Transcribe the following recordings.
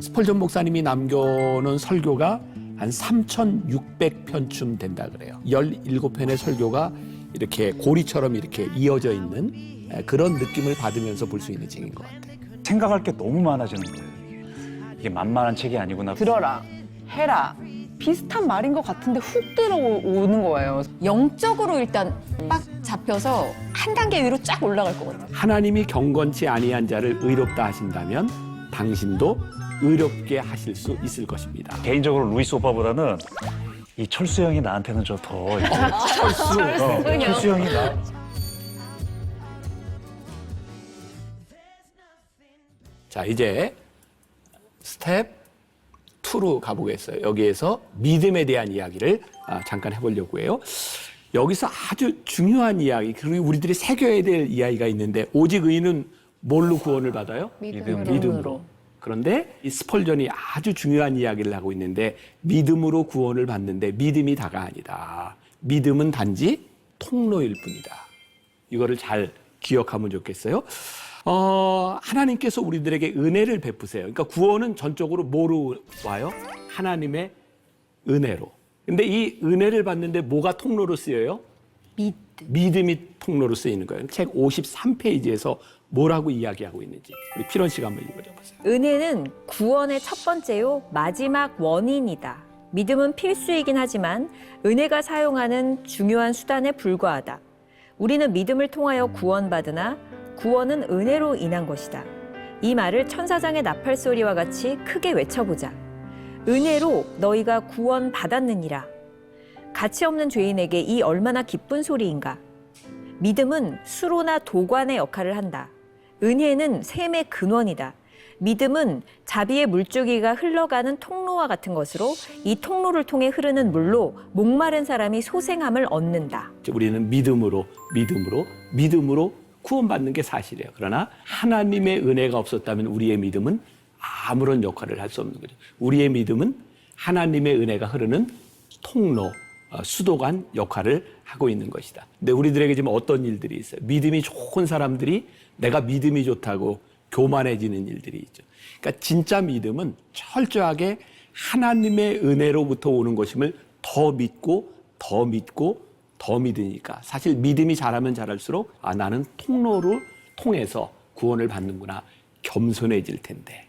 스펄전 목사님이 남겨놓은 설교가 한 3,600편쯤 된다 그래요. 17편의 설교가 이렇게 고리처럼 이렇게 이어져 있는 그런 느낌을 받으면서 볼 수 있는 책인 것 같아요. 생각할 게 너무 많아지는 거예요. 이게 만만한 책이 아니구나. 들어라, 해라. 비슷한 말인 것 같은데 훅 들어오는 거예요. 영적으로 일단 빡 잡혀서 한 단계 위로 쫙 올라갈 것 같아요. 하나님이 경건치 아니한 자를 의롭다 하신다면 당신도 의롭게 하실 수 있을 것입니다. 개인적으로 루이스 오빠보다는 이 철수 형이 나한테는 좀 더 철수 형이 나. 자, 이제 스텝 2로 가보겠어요. 여기에서 믿음에 대한 이야기를 잠깐 해보려고 해요. 여기서 아주 중요한 이야기, 그리고 우리들이 새겨야 될 이야기가 있는데, 오직 의인은 뭘로 구원을 받아요? 믿음으로. 그런데 이 스펄전이 아주 중요한 이야기를 하고 있는데, 믿음으로 구원을 받는데 믿음이 다가 아니다. 믿음은 단지 통로일 뿐이다. 이거를 잘 기억하면 좋겠어요. 하나님께서 우리들에게 은혜를 베푸세요. 그러니까 구원은 전적으로 뭐로 와요? 하나님의 은혜로. 근데 이 은혜를 받는데 뭐가 통로로 쓰여요? 믿음이 통로로 쓰이는 거예요. 책 53페이지에서 뭐라고 이야기하고 있는지 우리 피론 씨가 한번 읽어줘보세요. 은혜는 구원의 첫 번째요 마지막 원인이다. 믿음은 필수이긴 하지만 은혜가 사용하는 중요한 수단에 불과하다. 우리는 믿음을 통하여 구원받으나 구원은 은혜로 인한 것이다. 이 말을 천사장의 나팔소리와 같이 크게 외쳐보자. 은혜로 너희가 구원받았느니라. 가치 없는 죄인에게 이 얼마나 기쁜 소리인가. 믿음은 수로나 도관의 역할을 한다. 은혜는 샘의 근원이다. 믿음은 자비의 물줄기가 흘러가는 통로와 같은 것으로 이 통로를 통해 흐르는 물로 목마른 사람이 소생함을 얻는다. 우리는 믿음으로 구원받는 게 사실이에요. 그러나 하나님의 은혜가 없었다면 우리의 믿음은 아무런 역할을 할 수 없는 거죠. 우리의 믿음은 하나님의 은혜가 흐르는 통로, 수도관 역할을 하고 있는 것이다. 근데 우리들에게 지금 어떤 일들이 있어요? 믿음이 좋은 사람들이 내가 믿음이 좋다고 교만해지는 일들이 있죠. 그러니까 진짜 믿음은 철저하게 하나님의 은혜로부터 오는 것임을 더 믿고 더 믿으니까 사실 믿음이 자라면 자랄수록 나는 통로를 통해서 구원을 받는구나 겸손해질 텐데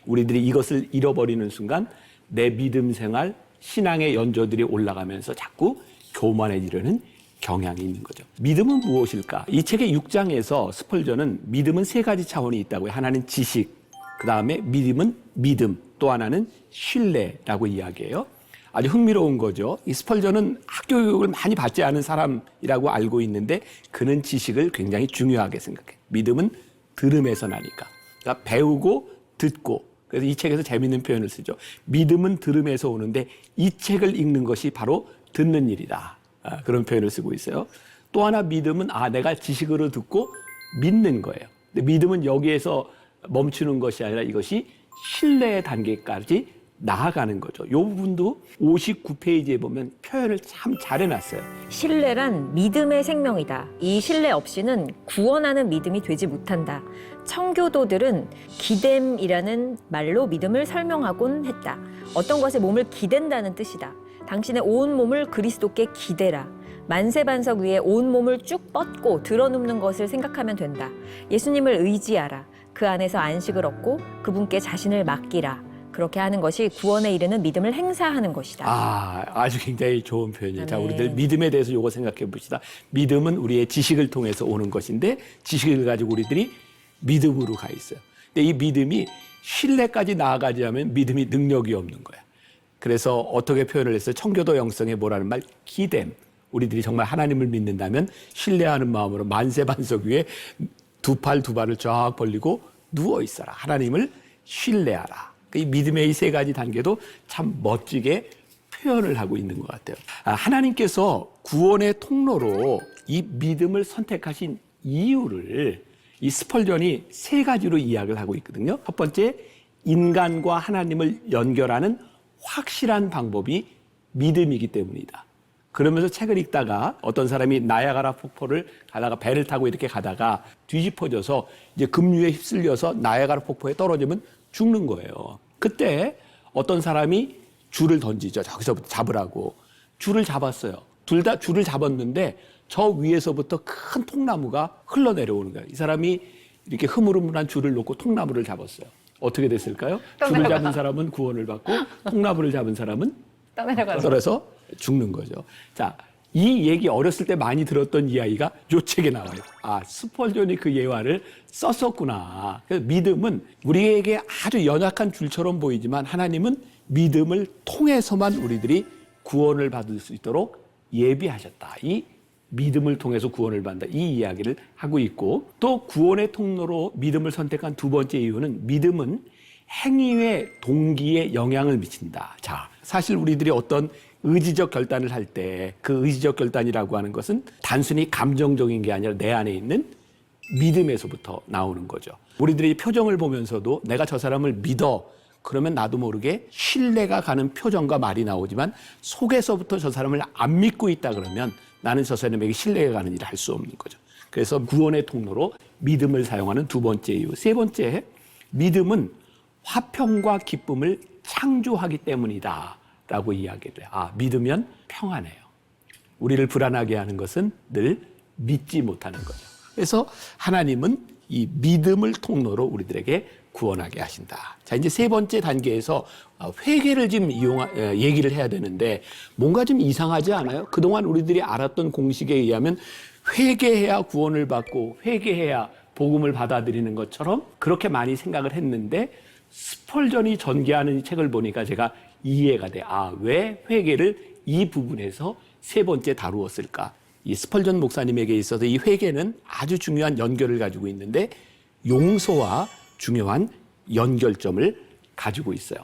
우리들이 이것을 잃어버리는 순간 내 믿음 생활, 신앙의 연조들이 올라가면서 자꾸 교만해지려는 경향이 있는 거죠. 믿음은 무엇일까? 이 책의 6장에서 스펄전은 믿음은 3가지 차원이 있다고요. 하나는 지식, 그 다음에 믿음은 믿음, 또 하나는 신뢰라고 이야기해요. 아주 흥미로운 거죠. 이 스펄전은 학교 교육을 많이 받지 않은 사람이라고 알고 있는데 그는 지식을 굉장히 중요하게 생각해요. 믿음은 들음에서 나니까. 그러니까 배우고 듣고. 그래서 이 책에서 재밌는 표현을 쓰죠. 믿음은 들음에서 오는데 이 책을 읽는 것이 바로 듣는 일이다. 그런 표현을 쓰고 있어요. 또 하나 믿음은 내가 지식으로 듣고 믿는 거예요. 근데 믿음은 여기에서 멈추는 것이 아니라 이것이 신뢰의 단계까지 나아가는 거죠. 이 부분도 59페이지에 보면 표현을 참 잘 해놨어요. 신뢰란 믿음의 생명이다. 이 신뢰 없이는 구원하는 믿음이 되지 못한다. 청교도들은 기댐이라는 말로 믿음을 설명하곤 했다. 어떤 것에 몸을 기댄다는 뜻이다. 당신의 온 몸을 그리스도께 기대라. 만세반석 위에 온 몸을 쭉 뻗고 드러눕는 것을 생각하면 된다. 예수님을 의지하라. 그 안에서 안식을 얻고 그분께 자신을 맡기라. 그렇게 하는 것이 구원에 이르는 믿음을 행사하는 것이다. 아주 굉장히 좋은 표현이에요. 자, 네. 우리들 믿음에 대해서 이거 생각해 봅시다. 믿음은 우리의 지식을 통해서 오는 것인데 지식을 가지고 우리들이 믿음으로 가 있어요. 근데 이 믿음이 신뢰까지 나아가지 않으면 믿음이 능력이 없는 거야. 그래서 어떻게 표현을 했어요? 청교도 영성에 뭐라는 말? 기댐. 우리들이 정말 하나님을 믿는다면 신뢰하는 마음으로 만세반석 위에 두 발을 쫙 벌리고 누워 있어라. 하나님을 신뢰하라. 이 믿음의 이 3가지 단계도 참 멋지게 표현을 하고 있는 것 같아요. 하나님께서 구원의 통로로 이 믿음을 선택하신 이유를 이 스펄전이 3가지로 이야기를 하고 있거든요. 첫 번째, 인간과 하나님을 연결하는 확실한 방법이 믿음이기 때문이다. 그러면서 책을 읽다가 어떤 사람이 나야가라 폭포를 가다가 배를 타고 이렇게 가다가 뒤집어져서 이제 급류에 휩쓸려서 나야가라 폭포에 떨어지면 죽는 거예요. 그때 어떤 사람이 줄을 던지죠. 저기서부터 잡으라고. 줄을 잡았어요. 둘 다 줄을 잡았는데 저 위에서부터 큰 통나무가 흘러내려오는 거예요. 이 사람이 이렇게 흐물흐물한 줄을 놓고 통나무를 잡았어요. 어떻게 됐을까요? 줄을 잡은 사람은 구원을 받고 통나무를 잡은 사람은 떨어서 죽는 거죠. 자, 이 얘기 어렸을 때 많이 들었던 이야기가 요 책에 나와요. 아, 스펄전이 그 예화를 썼었구나. 그래서 믿음은 우리에게 아주 연약한 줄처럼 보이지만 하나님은 믿음을 통해서만 우리들이 구원을 받을 수 있도록 예비하셨다. 이 믿음을 통해서 구원을 받는다. 이 이야기를 하고 있고 또 구원의 통로로 믿음을 선택한 두 번째 이유는 믿음은 행위의 동기에 영향을 미친다. 자, 사실 우리들이 어떤 의지적 결단을 할 때 그 의지적 결단이라고 하는 것은 단순히 감정적인 게 아니라 내 안에 있는 믿음에서부터 나오는 거죠. 우리들이 표정을 보면서도 내가 저 사람을 믿어. 그러면 나도 모르게 신뢰가 가는 표정과 말이 나오지만 속에서부터 저 사람을 안 믿고 있다 그러면 나는 저 사람에게 신뢰가 가는 일을 할 수 없는 거죠. 그래서 구원의 통로로 믿음을 사용하는 두 번째 이유. 세 번째, 믿음은 화평과 기쁨을 창조하기 때문이다 라고 이야기를 해요. 아, 믿으면 평안해요. 우리를 불안하게 하는 것은 늘 믿지 못하는 거죠. 그래서 하나님은 이 믿음을 통로로 우리들에게 구원하게 하신다. 자, 이제 세 번째 단계에서 회개를 좀 얘기를 해야 되는데 뭔가 좀 이상하지 않아요? 그동안 우리들이 알았던 공식에 의하면 회개해야 구원을 받고 회개해야 복음을 받아들이는 것처럼 그렇게 많이 생각을 했는데 스펄전이 전개하는 이 책을 보니까 제가 이해가 돼. 아, 왜 회개를 이 부분에서 세 번째 다루었을까? 이 스펄전 목사님에게 있어서 이 회개는 아주 중요한 연결을 가지고 있는데 용서와 중요한 연결점을 가지고 있어요.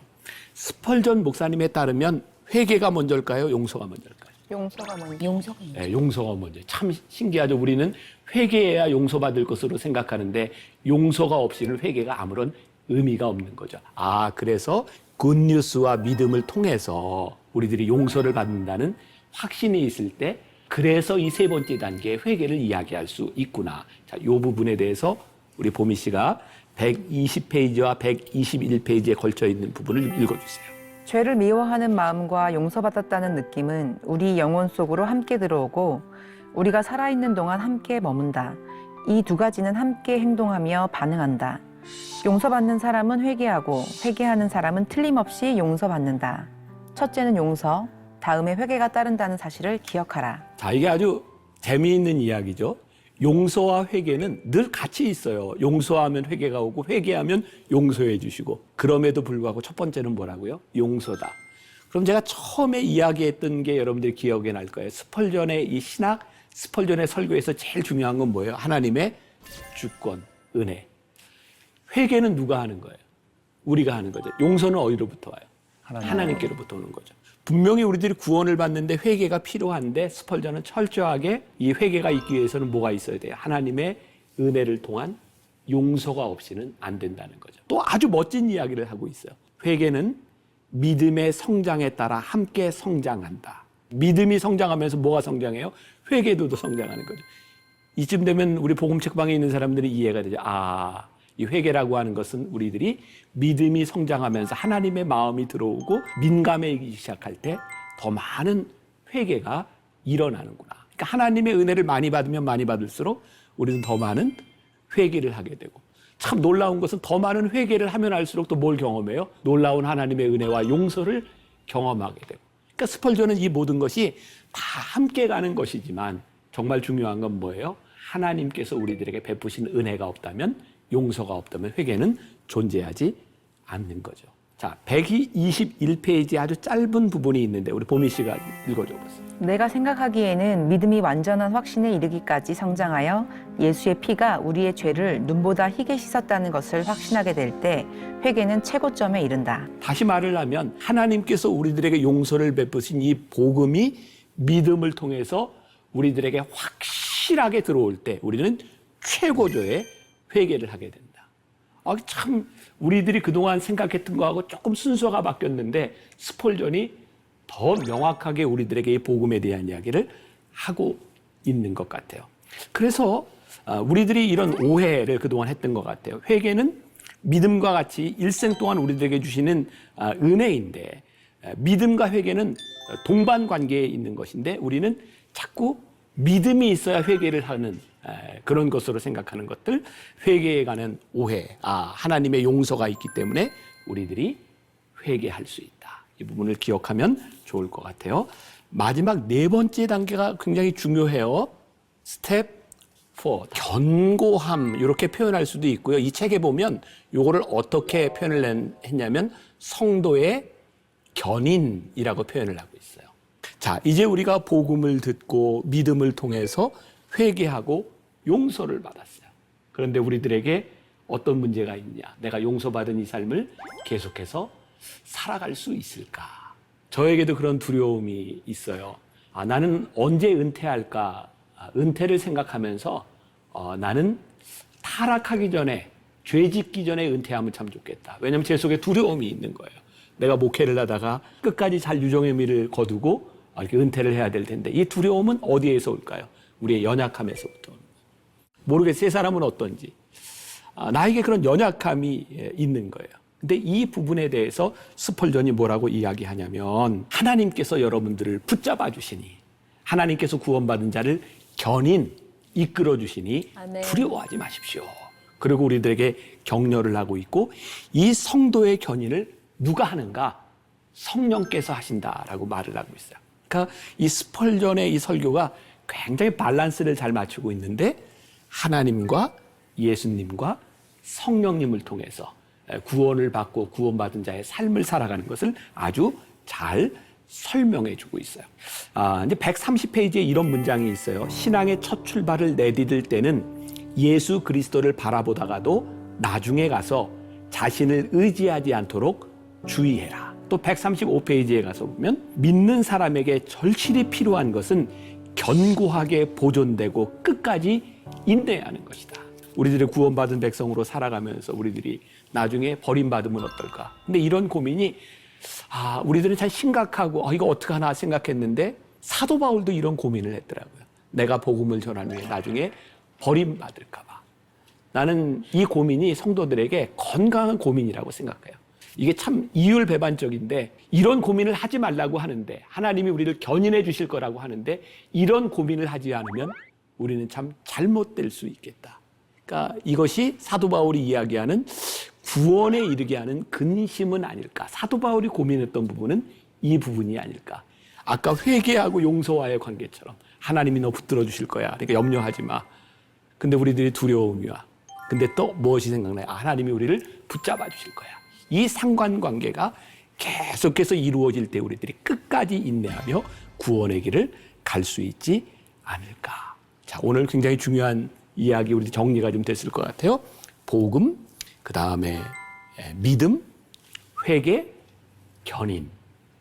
스펄전 목사님에 따르면 회개가 먼저일까요? 용서가 먼저일까요? 용서가 먼저. 용서가 네, 용서가 먼저. 참 신기하죠. 우리는 회개해야 용서받을 것으로 생각하는데 용서가 없이는 회개가 아무런 의미가 없는 거죠. 아, 그래서 굿뉴스와 믿음을 통해서 우리들이 용서를 받는다는 확신이 있을 때 그래서 이 세 번째 단계의 회개를 이야기할 수 있구나. 자, 이 부분에 대해서 우리 보미 씨가 120페이지와 121페이지에 걸쳐 있는 부분을 읽어주세요. 죄를 미워하는 마음과 용서받았다는 느낌은 우리 영혼 속으로 함께 들어오고 우리가 살아있는 동안 함께 머문다. 이 두 가지는 함께 행동하며 반응한다. 용서받는 사람은 회개하고 회개하는 사람은 틀림없이 용서받는다. 첫째는 용서, 다음에 회개가 따른다는 사실을 기억하라. 자, 이게 아주 재미있는 이야기죠. 용서와 회개는 늘 같이 있어요. 용서하면 회개가 오고 회개하면 용서해 주시고 그럼에도 불구하고 첫 번째는 뭐라고요? 용서다. 그럼 제가 처음에 이야기했던 게 여러분들이 기억에 날 거예요. 스펄전의 이 신학, 스펄전의 설교에서 제일 중요한 건 뭐예요? 하나님의 주권, 은혜. 회개는 누가 하는 거예요? 우리가 하는 거죠. 용서는 어디로부터 와요? 하나님께로부터 오는 거죠. 분명히 우리들이 구원을 받는데 회개가 필요한데 스펄전은 철저하게 이 회개가 있기 위해서는 뭐가 있어야 돼요? 하나님의 은혜를 통한 용서가 없이는 안 된다는 거죠. 또 아주 멋진 이야기를 하고 있어요. 회개는 믿음의 성장에 따라 함께 성장한다. 믿음이 성장하면서 뭐가 성장해요? 회개도 성장하는 거죠. 이쯤 되면 우리 복음책방에 있는 사람들이 이해가 되죠. 아, 이 회개라고 하는 것은 우리들이 믿음이 성장하면서 하나님의 마음이 들어오고 민감해지기 시작할 때 더 많은 회개가 일어나는구나. 그러니까 하나님의 은혜를 많이 받으면 많이 받을수록 우리는 더 많은 회개를 하게 되고 참 놀라운 것은 더 많은 회개를 하면 할수록 또 뭘 경험해요? 놀라운 하나님의 은혜와 용서를 경험하게 되고. 그러니까 스펄전은 이 모든 것이 다 함께 가는 것이지만 정말 중요한 건 뭐예요? 하나님께서 우리들에게 베푸신 은혜가 없다면 용서가 없다면 회개는 존재하지 않는 거죠. 자, 121페이지에 아주 짧은 부분이 있는데 우리 보미 씨가 읽어줘 보세요. 내가 생각하기에는 믿음이 완전한 확신에 이르기까지 성장하여 예수의 피가 우리의 죄를 눈보다 희게 씻었다는 것을 확신하게 될 때 회개는 최고점에 이른다. 다시 말을 하면 하나님께서 우리들에게 용서를 베푸신 이 복음이 믿음을 통해서 우리들에게 확실하게 들어올 때 우리는 최고조의 회개를 하게 된다. 아, 참 우리들이 그동안 생각했던 거하고 조금 순서가 바뀌었는데 스펄전이 더 명확하게 우리들에게 이 복음에 대한 이야기를 하고 있는 것 같아요. 그래서 우리들이 이런 오해를 그동안 했던 것 같아요. 회개는 믿음과 같이 일생 동안 우리들에게 주시는 은혜인데 믿음과 회개는 동반 관계에 있는 것인데 우리는 자꾸 믿음이 있어야 회개를 하는 그런 것으로 생각하는 것들, 회개에 관한 오해, 하나님의 용서가 있기 때문에 우리들이 회개할 수 있다. 이 부분을 기억하면 좋을 것 같아요. 마지막 네 번째 단계가 굉장히 중요해요. 스텝 4, 견고함 이렇게 표현할 수도 있고요. 이 책에 보면 이거를 어떻게 표현을 했냐면 성도의 견인이라고 표현을 하고 있어요. 자, 이제 우리가 복음을 듣고 믿음을 통해서 회개하고 용서를 받았어요. 그런데 우리들에게 어떤 문제가 있냐? 내가 용서받은 이 삶을 계속해서 살아갈 수 있을까? 저에게도 그런 두려움이 있어요. 나는 언제 은퇴할까? 은퇴를 생각하면서 나는 타락하기 전에, 죄 짓기 전에 은퇴하면 참 좋겠다. 왜냐하면 제 속에 두려움이 있는 거예요. 내가 목회를 하다가 끝까지 잘 유종의 미를 거두고 이렇게 은퇴를 해야 될 텐데 이 두려움은 어디에서 올까요? 우리의 연약함에서부터. 모르겠어요. 세 사람은 어떤지. 나에게 그런 연약함이 있는 거예요. 근데 이 부분에 대해서 스펄전이 뭐라고 이야기하냐면 하나님께서 여러분들을 붙잡아 주시니 하나님께서 구원받은 자를 견인, 이끌어 주시니 두려워하지 마십시오. 그리고 우리들에게 격려를 하고 있고 이 성도의 견인을 누가 하는가? 성령께서 하신다라고 말을 하고 있어요. 그러니까 이 스펄전의 이 설교가 굉장히 밸런스를 잘 맞추고 있는데 하나님과 예수님과 성령님을 통해서 구원을 받고 구원받은 자의 삶을 살아가는 것을 아주 잘 설명해 주고 있어요. 이제 130페이지에 이런 문장이 있어요. 신앙의 첫 출발을 내디딜 때는 예수 그리스도를 바라보다가도 나중에 가서 자신을 의지하지 않도록 주의해라. 또 135페이지에 가서 보면 믿는 사람에게 절실히 필요한 것은 견고하게 보존되고 끝까지 인내하는 것이다. 우리들의 구원받은 백성으로 살아가면서 우리들이 나중에 버림받으면 어떨까? 근데 이런 고민이 우리들은 참 심각하고 이거 어떡하나 생각했는데 사도 바울도 이런 고민을 했더라고요. 내가 복음을 전한 후에 나중에 버림받을까 봐. 나는 이 고민이 성도들에게 건강한 고민이라고 생각해요. 이게 참 이율배반적인데 이런 고민을 하지 말라고 하는데 하나님이 우리를 견인해 주실 거라고 하는데 이런 고민을 하지 않으면 우리는 참 잘못될 수 있겠다. 그러니까 이것이 사도 바울이 이야기하는 구원에 이르게 하는 근심은 아닐까. 사도 바울이 고민했던 부분은 이 부분이 아닐까. 아까 회개하고 용서와의 관계처럼 하나님이 너 붙들어 주실 거야. 그러니까 염려하지 마. 근데 우리들이 두려움이 와. 근데 또 무엇이 생각나요? 하나님이 우리를 붙잡아 주실 거야. 이 상관관계가 계속해서 이루어질 때 우리들이 끝까지 인내하며 구원의 길을 갈 수 있지 않을까. 자, 오늘 굉장히 중요한 이야기 우리 정리가 좀 됐을 것 같아요. 복음, 그 다음에 믿음, 회개, 견인.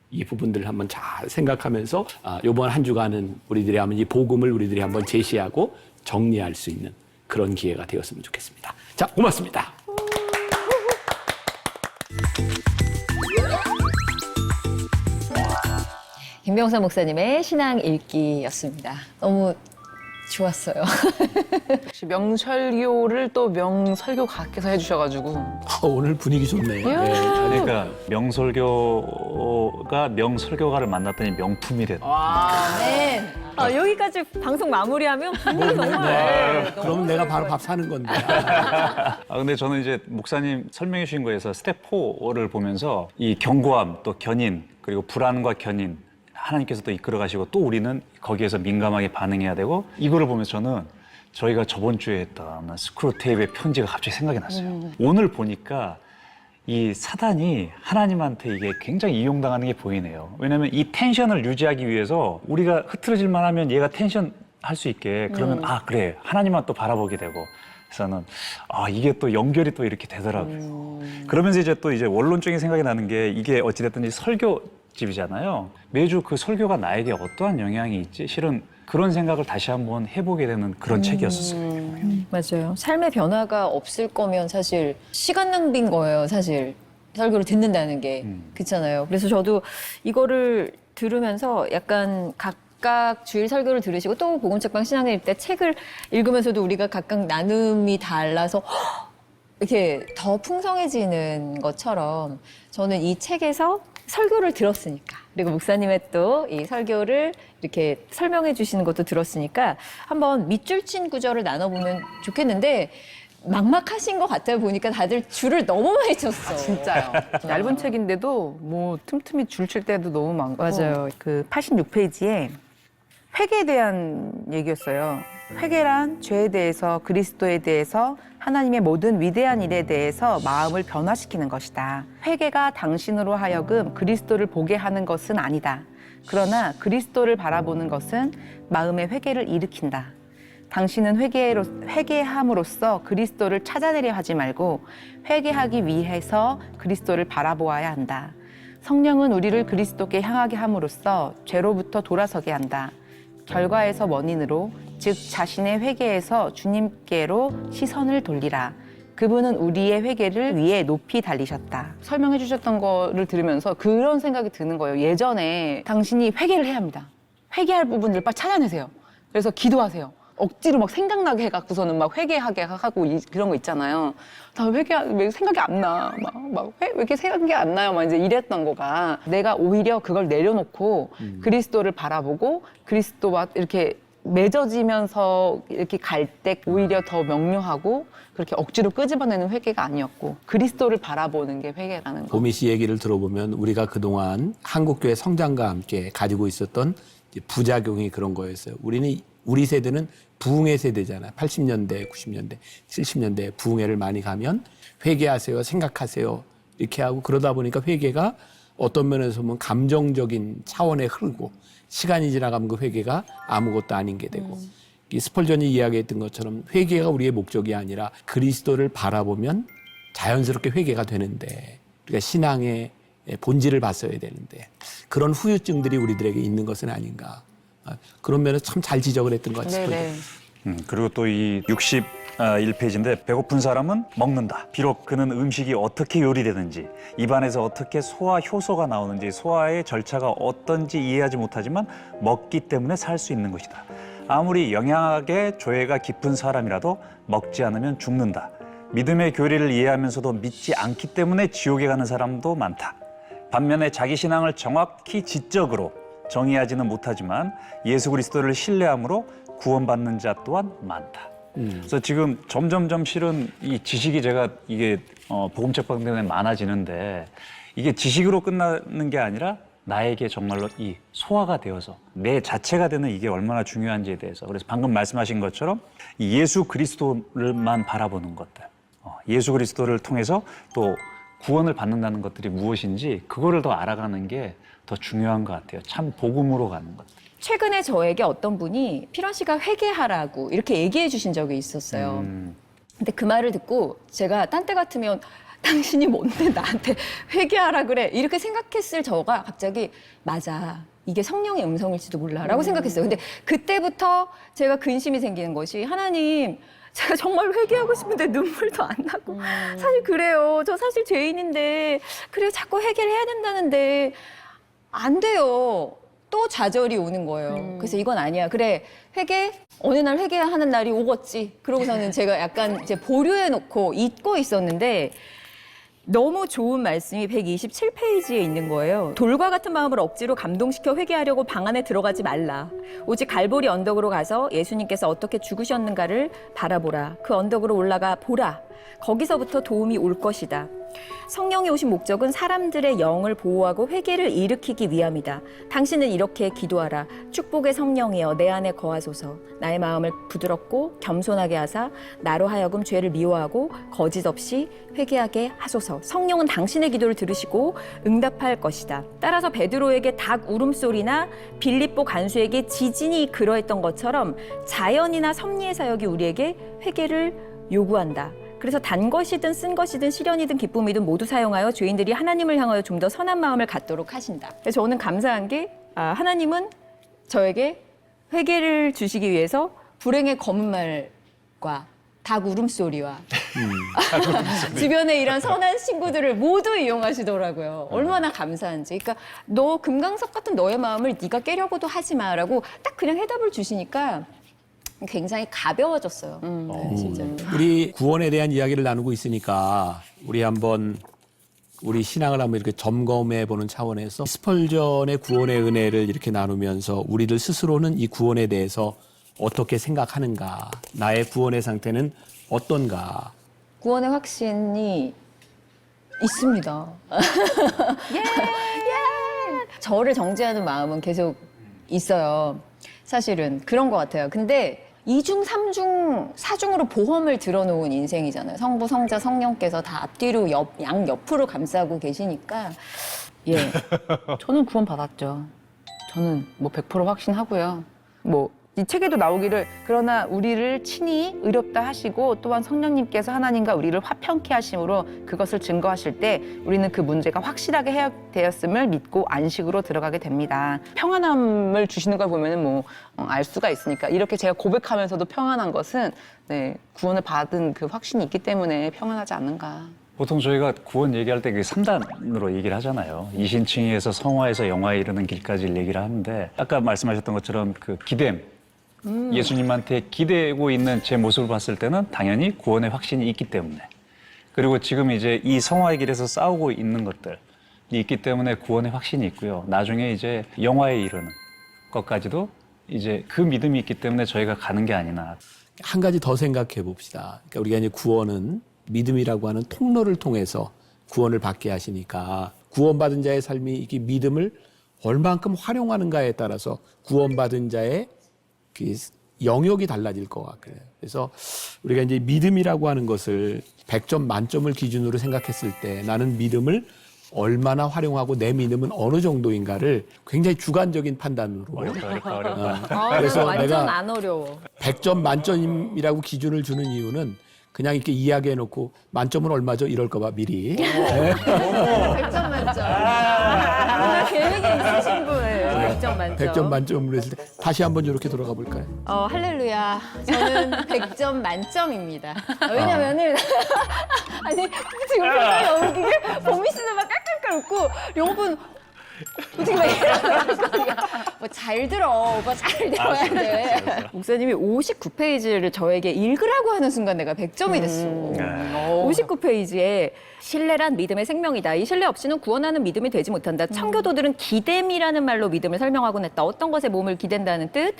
이 부분들을 한번 잘 생각하면서 이번 한 주간은 우리들이 한번 이 복음을 우리들이 한번 제시하고 정리할 수 있는 그런 기회가 되었으면 좋겠습니다. 자, 고맙습니다. 김병선 목사님의 신앙 읽기였습니다. 너무 좋았어요. 역시 명설교를 또 명설교가께서 해주셔가지고 오늘 분위기 좋네요. 그러니까 명설교가 명설교가를 만났더니 명품이 됐다. 네. 여기까지 방송 마무리하면 분위기 정말. 그러면 내가 바로 밥 사는 건데. 근데 저는 이제 목사님 설명해 주신 거에서 스텝 4를 보면서 이 견고함, 또 견인, 그리고 불안과 견인, 하나님께서 또 이끌어 가시고 또 우리는 거기에서 민감하게 반응해야 되고 이거를 보면서 저는 저희가 저번 주에 했던 스크루테이프의 편지가 갑자기 생각이 났어요. 오늘 보니까 이 사단이 하나님한테 이게 굉장히 이용당하는 게 보이네요. 왜냐하면 이 텐션을 유지하기 위해서 우리가 흐트러질만 하면 얘가 텐션 할 수 있게 그러면 그래 하나님만 또 바라보게 되고 그래서는 이게 또 연결이 또 이렇게 되더라고요. 그러면서 이제 또 이제 원론적인 생각이 나는 게 이게 어찌됐든 이 설교집이잖아요. 매주 그 설교가 나에게 어떠한 영향이 있지? 실은 그런 생각을 다시 한번 해보게 되는 그런 책이었었어요. 맞아요. 삶의 변화가 없을 거면 사실 시간 낭비인 거예요, 사실. 설교를 듣는다는 게. 그렇잖아요. 그래서 저도 이거를 들으면서 약간 각각 주일 설교를 들으시고 또 복음책방 신앙일 때 책을 읽으면서도 우리가 각각 나눔이 달라서 이렇게 더 풍성해지는 것처럼 저는 이 책에서 설교를 들었으니까 그리고 목사님의 또 이 설교를 이렇게 설명해 주시는 것도 들었으니까 한번 밑줄 친 구절을 나눠보면 좋겠는데 막막하신 것 같아요. 보니까 다들 줄을 너무 많이 쳤어. 진짜요. 얇은 책인데도 뭐 틈틈이 줄 칠 때도 너무 많고. 맞아요. 그 86페이지에 회개에 대한 얘기였어요. 회개란 죄에 대해서, 그리스도에 대해서, 하나님의 모든 위대한 일에 대해서 마음을 변화시키는 것이다. 회개가 당신으로 하여금 그리스도를 보게 하는 것은 아니다. 그러나 그리스도를 바라보는 것은 마음의 회개를 일으킨다. 당신은 회개함으로써 그리스도를 찾아내려 하지 말고 회개하기 위해서 그리스도를 바라보아야 한다. 성령은 우리를 그리스도께 향하게 함으로써 죄로부터 돌아서게 한다. 결과에서 원인으로, 즉 자신의 회개에서 주님께로 시선을 돌리라. 그분은 우리의 회개를 위해 높이 달리셨다. 설명해 주셨던 거를 들으면서 그런 생각이 드는 거예요. 예전에 당신이 회개를 해야 합니다. 회개할 부분을 빨리 찾아내세요. 그래서 기도하세요. 억지로 막 생각나게 해갖고서는 막 회개하게 하고 그런 거 있잖아요. 나 왜 생각이 안 나? 왜 이렇게 생각이 안 나요? 막 이제 이랬던 거가 내가 오히려 그걸 내려놓고 그리스도를 바라보고 그리스도와 이렇게 맺어지면서 이렇게 갈 때 오히려 더 명료하고 그렇게 억지로 끄집어내는 회개가 아니었고 그리스도를 바라보는 게 회개라는 거. 보미 씨 얘기를 들어보면 우리가 그동안 한국교회 성장과 함께 가지고 있었던 이제 부작용이 그런 거였어요. 우리 세대는 부흥회 세대잖아요. 80년대, 90년대, 70년대 부흥회를 많이 가면 회개하세요, 생각하세요 이렇게 하고 그러다 보니까 회개가 어떤 면에서 보면 감정적인 차원에 흐르고 시간이 지나가면 그 회개가 아무것도 아닌 게 되고 이 스펄전이 이야기했던 것처럼 회개가 우리의 목적이 아니라 그리스도를 바라보면 자연스럽게 회개가 되는데 우리가 신앙의 본질을 봤어야 되는데 그런 후유증들이 우리들에게 있는 것은 아닌가. 그런 면에서 참 잘 지적을 했던 것 같습니다. 네네. 그리고 또 이 61페이지인데 배고픈 사람은 먹는다. 비록 그는 음식이 어떻게 요리되는지 입안에서 어떻게 소화 효소가 나오는지 소화의 절차가 어떤지 이해하지 못하지만 먹기 때문에 살 수 있는 것이다. 아무리 영양학에 조예가 깊은 사람이라도 먹지 않으면 죽는다. 믿음의 교리를 이해하면서도 믿지 않기 때문에 지옥에 가는 사람도 많다. 반면에 자기 신앙을 정확히 지적으로 정의하지는 못하지만 예수 그리스도를 신뢰함으로 구원받는 자 또한 많다. 그래서 지금 점점점 실은 이 지식이 이게 복음책 때문에 많아지는데 이게 지식으로 끝나는 게 아니라 나에게 정말로 이 소화가 되어서 내 자체가 되는 이게 얼마나 중요한지에 대해서 그래서 방금 말씀하신 것처럼 이 예수 그리스도를만 바라보는 것들 예수 그리스도를 통해서 또 구원을 받는다는 것들이 무엇인지 그거를 더 알아가는 게 더 중요한 것 같아요. 참 복음으로 가는 것. 최근에 저에게 어떤 분이 필원 씨가 회개하라고 이렇게 얘기해 주신 적이 있었어요. 근데 그 말을 듣고 제가 딴 때 같으면 당신이 뭔데 나한테 회개하라 그래 이렇게 생각했을 저가 갑자기 맞아 이게 성령의 음성일지도 몰라라고 생각했어요. 근데 그때부터 제가 근심이 생기는 것이 하나님 제가 정말 회개하고 싶은데 눈물도 안 나고 사실 그래요. 저 사실 죄인인데 그래 자꾸 회개를 해야 된다는데 안 돼요. 또 좌절이 오는 거예요. 그래서 이건 아니야. 그래, 회개, 어느 날 회개하는 날이 오겠지. 그러고서는 제가 약간 이제 보류해놓고 잊고 있었는데 너무 좋은 말씀이 127페이지에 있는 거예요. 돌과 같은 마음을 억지로 감동시켜 회개하려고 방 안에 들어가지 말라. 오직 갈보리 언덕으로 가서 예수님께서 어떻게 죽으셨는가를 바라보라. 그 언덕으로 올라가 보라. 거기서부터 도움이 올 것이다. 성령이 오신 목적은 사람들의 영을 보호하고 회개를 일으키기 위함이다. 당신은 이렇게 기도하라. 축복의 성령이여 내 안에 거하소서. 나의 마음을 부드럽고 겸손하게 하사 나로 하여금 죄를 미워하고 거짓 없이 회개하게 하소서. 성령은 당신의 기도를 들으시고 응답할 것이다. 따라서 베드로에게 닭 울음소리나 빌립보 간수에게 지진이 그러했던 것처럼 자연이나 섭리의 사역이 우리에게 회개를 요구한다. 그래서 단 것이든 쓴 것이든 시련이든 기쁨이든 모두 사용하여 죄인들이 하나님을 향하여 좀 더 선한 마음을 갖도록 하신다. 그래서 저는 감사한 게 하나님은 저에게 회개를 주시기 위해서 불행의 검은 말과 닭 울음소리와 주변에 이런 선한 친구들을 모두 이용하시더라고요. 얼마나 감사한지. 그러니까 너 금강석 같은 너의 마음을 네가 깨려고도 하지 마라고 딱 그냥 해답을 주시니까 굉장히 가벼워졌어요. 네, 진짜. 우리 구원에 대한 이야기를 나누고 있으니까 우리 한번 우리 신앙을 한번 이렇게 점검해 보는 차원에서 스펄전의 구원의 은혜를 이렇게 나누면서 우리들 스스로는 이 구원에 대해서 어떻게 생각하는가, 나의 구원의 상태는 어떤가. 구원의 확신이 있습니다. 저를 정죄하는 마음은 계속 있어요. 사실은 그런 것 같아요. 근데 2중, 3중, 4중으로 보험을 들어놓은 인생이잖아요. 성부, 성자, 성령께서 다 앞뒤로 양옆으로 감싸고 계시니까. 예. 저는 구원 받았죠. 저는 뭐 100% 확신하고요. 뭐 이 책에도 나오기를 그러나 우리를 친히 의롭다 하시고 또한 성령님께서 하나님과 우리를 화평케 하심으로 그것을 증거하실 때 우리는 그 문제가 확실하게 해결되었음을 믿고 안식으로 들어가게 됩니다. 평안함을 주시는 걸 보면은 뭐 알 수가 있으니까 이렇게 제가 고백하면서도 평안한 것은 네, 구원을 받은 그 확신이 있기 때문에 평안하지 않는가. 보통 저희가 구원 얘기할 때 3단으로 얘기를 하잖아요. 이신칭의에서 성화에서 영화에 이르는 길까지를 얘기를 하는데 아까 말씀하셨던 것처럼 그 기댐, 예수님한테 기대고 있는 제 모습을 봤을 때는 당연히 구원의 확신이 있기 때문에 그리고 지금 이제 이 성화의 길에서 싸우고 있는 것들이 있기 때문에 구원의 확신이 있고요. 나중에 이제 영화에 이르는 것까지도 이제 그 믿음이 있기 때문에 저희가 가는 게 아니나. 한 가지 더 생각해 봅시다. 그러니까 우리가 이제 구원은 믿음이라고 하는 통로를 통해서 구원을 받게 하시니까 구원받은 자의 삶이 이게 믿음을 얼만큼 활용하는가에 따라서 구원받은 자의 그 영역이 달라질 것 같아요. 그래서 우리가 이제 믿음이라고 하는 것을 100점 만점을 기준으로 생각했을 때 나는 믿음을 얼마나 활용하고 내 믿음은 어느 정도인가를 굉장히 주관적인 판단으로 어렵다. 그래서 완전 내가 안 어려워. 100점 만점이라고 기준을 주는 이유는 그냥 이렇게 이야기해놓고 만점은 얼마죠? 이럴까 봐 미리. 100점 만점. 계획이 있으신 거예요. 100점 만점. 100점 만점으로 했을 때 다시 한번 이렇게 돌아가 볼까요? 할렐루야. 저는 100점 만점입니다. 왜냐면은, 아니, 지금 표정이 이게 보미 씨는 막 깔깔깔 웃고, 룡분, 어떻게 막 이러는 뭐잘 들어. 오빠 잘 들어야 돼. 목사님이 59페이지를 저에게 읽으라고 하는 순간 내가 100점이 됐어. 59페이지에 신뢰란 믿음의 생명이다. 이 신뢰 없이는 구원하는 믿음이 되지 못한다. 청교도들은 기댐이라는 말로 믿음을 설명하곤 했다. 어떤 것에 몸을 기댄다는 뜻.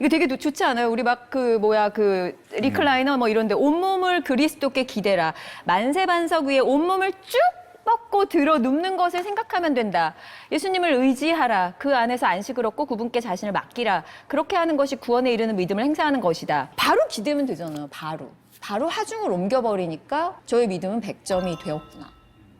이거 되게 좋지 않아요? 우리 막 리클라이너 뭐 이런데 온몸을 그리스도께 기대라. 만세반석 위에 온몸을 쭉 뻗고 들어 눕는 것을 생각하면 된다. 예수님을 의지하라. 그 안에서 안식을 얻고 그분께 자신을 맡기라. 그렇게 하는 것이 구원에 이르는 믿음을 행사하는 것이다. 바로 기대면 되잖아요. 바로 하중을 옮겨버리니까 저의 믿음은 100점이 되었구나.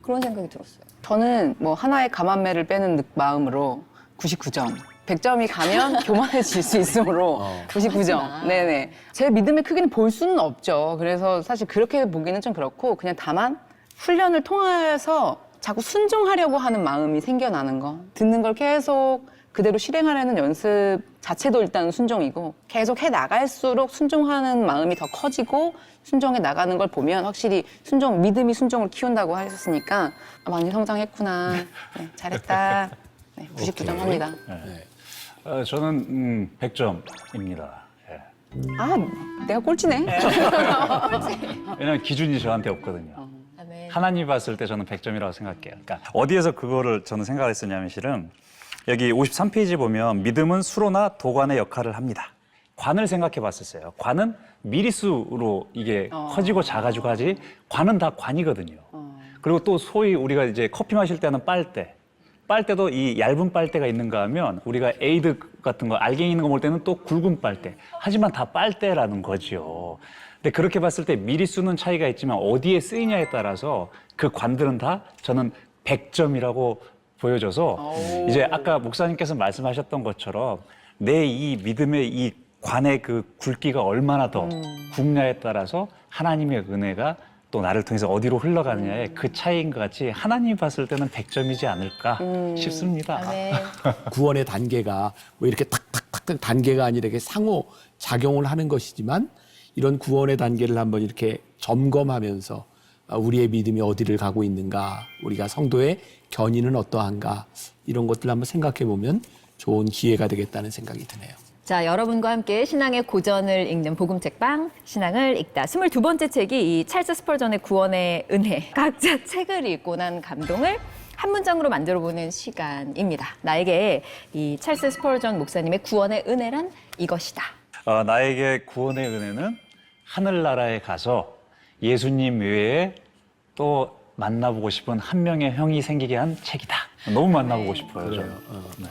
그런 생각이 들었어요. 저는 뭐 하나의 감한매를 빼는 마음으로 99점. 100점이 가면 교만해질 수 있으므로 99점. 네네. 제 믿음의 크기는 볼 수는 없죠. 그래서 사실 그렇게 보기는 좀 그렇고 그냥 다만 훈련을 통해서 자꾸 순종하려고 하는 마음이 생겨나는 거. 듣는 걸 계속 그대로 실행하려는 연습 자체도 일단 순종이고 계속 해 나갈수록 순종하는 마음이 더 커지고 순종해 나가는 걸 보면 확실히 믿음이 순종을 키운다고 하셨으니까 많이 성장했구나. 네, 잘했다. 네, 99점 합니다. 저는 100점입니다. 아, 내가 꼴찌네. 왜냐하면 기준이 저한테 없거든요. 아멘. 하나님 봤을 때 저는 100점이라고 생각해요. 그러니까 어디에서 그거를 저는 생각을 했었냐면 실은 여기 53페이지 보면 믿음은 수로나 도관의 역할을 합니다. 관을 생각해 봤었어요. 관은 미리수로 이게 커지고 작아지고 하지 관은 다 관이거든요. 그리고 또 소위 우리가 이제 커피 마실 때는 빨대도 이 얇은 빨대가 있는가 하면 우리가 에이드 같은 거 알갱이 있는 거 먹을 때는 또 굵은 빨대. 하지만 다 빨대라는 거죠. 근데 그렇게 봤을 때 미리수는 차이가 있지만 어디에 쓰이냐에 따라서 그 관들은 다 저는 100점이라고 보여져서 이제 아까 목사님께서 말씀하셨던 것처럼 내 이 믿음의 이 관의 그 굵기가 얼마나 더 굵냐에 따라서 하나님의 은혜가 또 나를 통해서 어디로 흘러가느냐의 그 차이인 것 같이 하나님 봤을 때는 100점이지 않을까 싶습니다. 아멘. 구원의 단계가 뭐 이렇게 탁탁탁탁 단계가 아니라 이렇게 상호 작용을 하는 것이지만 이런 구원의 단계를 한번 이렇게 점검하면서 우리의 믿음이 어디를 가고 있는가, 우리가 성도의 견인은 어떠한가 이런 것들을 한번 생각해 보면 좋은 기회가 되겠다는 생각이 드네요. 자, 여러분과 함께 신앙의 고전을 읽는 복음책방 신앙을 읽다. 22번째 책이 이 찰스 스펄전의 구원의 은혜. 각자 책을 읽고 난 감동을 한 문장으로 만들어보는 시간입니다. 나에게 이 찰스 스펄전 목사님의 구원의 은혜란 이것이다. 나에게 구원의 은혜는 하늘나라에 가서 예수님 외에 또 만나보고 싶은 한 명의 형이 생기게 한 책이다. 너무 만나보고 싶어요. 저는. 네.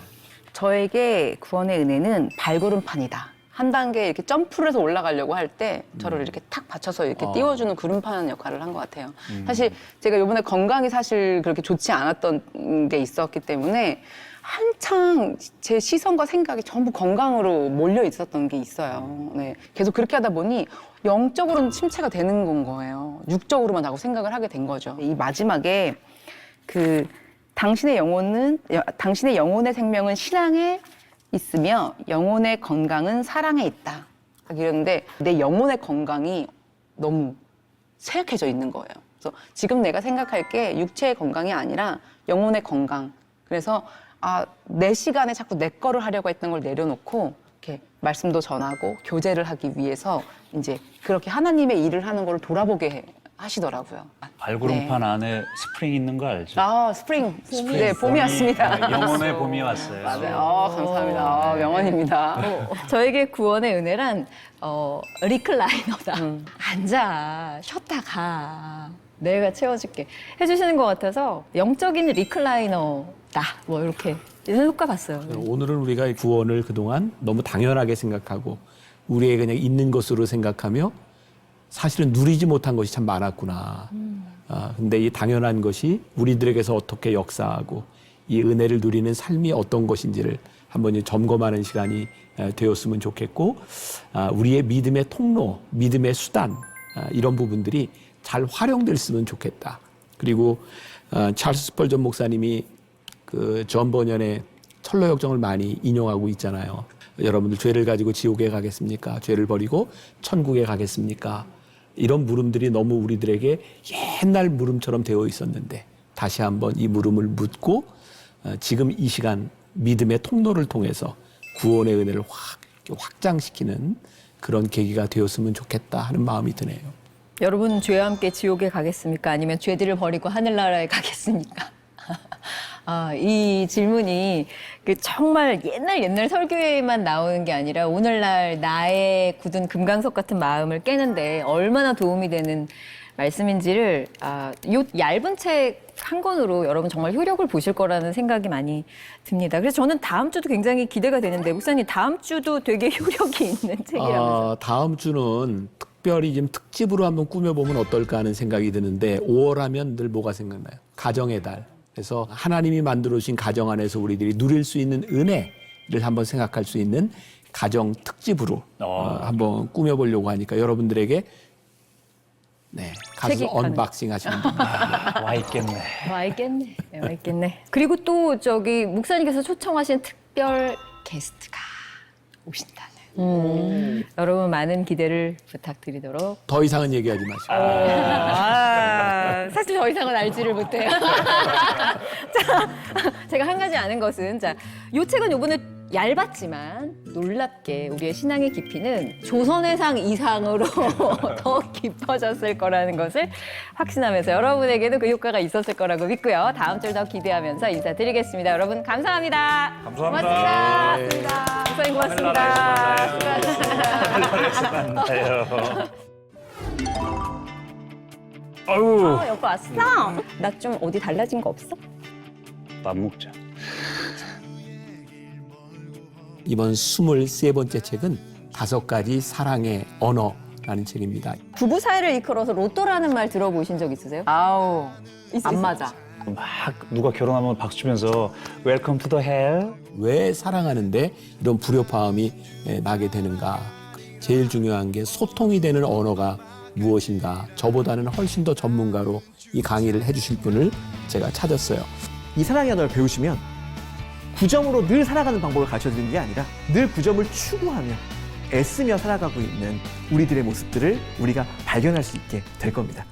저에게 구원의 은혜는 발걸음판이다. 한 단계 이렇게 점프를 해서 올라가려고 할 때 저를 이렇게 탁 받쳐서 이렇게 띄워주는 구름판 역할을 한 것 같아요. 사실 제가 이번에 건강이 사실 그렇게 좋지 않았던 게 있었기 때문에 한창 제 시선과 생각이 전부 건강으로 몰려 있었던 게 있어요. 네. 계속 그렇게 하다 보니 영적으로는 침체가 되는 건 거예요. 육적으로만 하고 생각을 하게 된 거죠. 이 마지막에 당신의 영혼의 생명은 신앙에 있으며 영혼의 건강은 사랑에 있다. 이러는데 내 영혼의 건강이 너무 쇠약해져 있는 거예요. 그래서 지금 내가 생각할 게 육체의 건강이 아니라 영혼의 건강. 그래서 내 시간에 자꾸 내 거를 하려고 했던 걸 내려놓고 이렇게 말씀도 전하고 교제를 하기 위해서 이제 그렇게 하나님의 일을 하는 걸 돌아보게 하시더라고요. 발구름판 네. 안에 스프링 있는 거 알죠? 스프링. 네, 봄이 왔습니다. 영혼의 봄이 왔어요. 맞아요. 감사합니다. 명언입니다. 저에게 구원의 은혜란 리클라이너다. 앉아, 쉬었다 가. 내가 채워줄게. 해주시는 것 같아서 영적인 리클라이너다. 뭐 이렇게 효과 봤어요. 오늘은 우리가 이 구원을 그동안 너무 당연하게 생각하고 우리의 그냥 있는 것으로 생각하며 사실은 누리지 못한 것이 참 많았구나. 근데 이 당연한 것이 우리들에게서 어떻게 역사하고 이 은혜를 누리는 삶이 어떤 것인지를 한번 점검하는 시간이 되었으면 좋겠고, 우리의 믿음의 통로, 믿음의 수단, 이런 부분들이 잘 활용됐으면 좋겠다. 그리고 찰스 스펄전 목사님이 그 존 버년의 철로역정을 많이 인용하고 있잖아요. 여러분들 죄를 가지고 지옥에 가겠습니까? 죄를 버리고 천국에 가겠습니까? 이런 물음들이 너무 우리들에게 옛날 물음처럼 되어 있었는데 다시 한번 이 물음을 묻고 지금 이 시간 믿음의 통로를 통해서 구원의 은혜를 확장시키는 그런 계기가 되었으면 좋겠다 하는 마음이 드네요. 여러분 죄와 함께 지옥에 가겠습니까? 아니면 죄들을 버리고 하늘나라에 가겠습니까? 이 질문이 정말 옛날 설교에만 나오는 게 아니라 오늘날 나의 굳은 금강석 같은 마음을 깨는데 얼마나 도움이 되는 말씀인지를 요 얇은 책 한 권으로 여러분 정말 효력을 보실 거라는 생각이 많이 듭니다. 그래서 저는 다음 주도 굉장히 기대가 되는데 목사님 다음 주도 되게 효력이 있는 책이라면서요. 다음 주는 특별히 좀 특집으로 한번 꾸며보면 어떨까 하는 생각이 드는데 5월 하면 늘 뭐가 생각나요? 가정의 달. 그래서 하나님이 만들어주신 가정 안에서 우리들이 누릴 수 있는 은혜를 한번 생각할 수 있는 가정 특집으로 한번 꾸며보려고 하니까 여러분들에게 가서 언박싱 하시면 됩니다. 와 있겠네. 와 있겠네. 그리고 또 목사님께서 초청하신 특별 게스트가 오신다는. 여러분 많은 기대를 부탁드리도록. 더 이상은 얘기하지 마시고. 사실 더 이상은 알지를 못해요. 자, 제가 한 가지 아는 것은 이 책은 이번에 얇았지만 놀랍게 우리의 신앙의 깊이는 조선해상 이상으로 더 깊어졌을 거라는 것을 확신하면서 여러분에게도 그 효과가 있었을 거라고 믿고요. 다음 주를 더 기대하면서 인사드리겠습니다. 여러분 감사합니다. 감사합니다. 고맙습니다. 목사님 고맙습니다. 아유, 여보 왔어? 나 좀 어디 달라진 거 없어? 밥 먹자. 이번 23번째 책은 5가지 사랑의 언어라는 책입니다. 부부 사이를 이끌어서 로또라는 말 들어보신 적 있으세요? 안 맞아. 막 누가 결혼하면 박수 치면서 Welcome to the hell. 왜 사랑하는데 이런 불협화음이 나게 되는가? 제일 중요한 게 소통이 되는 언어가 무엇인가? 저보다는 훨씬 더 전문가로 이 강의를 해주실 분을 제가 찾았어요. 이 사랑의 언어를 배우시면 9점으로 늘 살아가는 방법을 가르쳐드리는 게 아니라 늘 9점을 추구하며 애쓰며 살아가고 있는 우리들의 모습들을 우리가 발견할 수 있게 될 겁니다.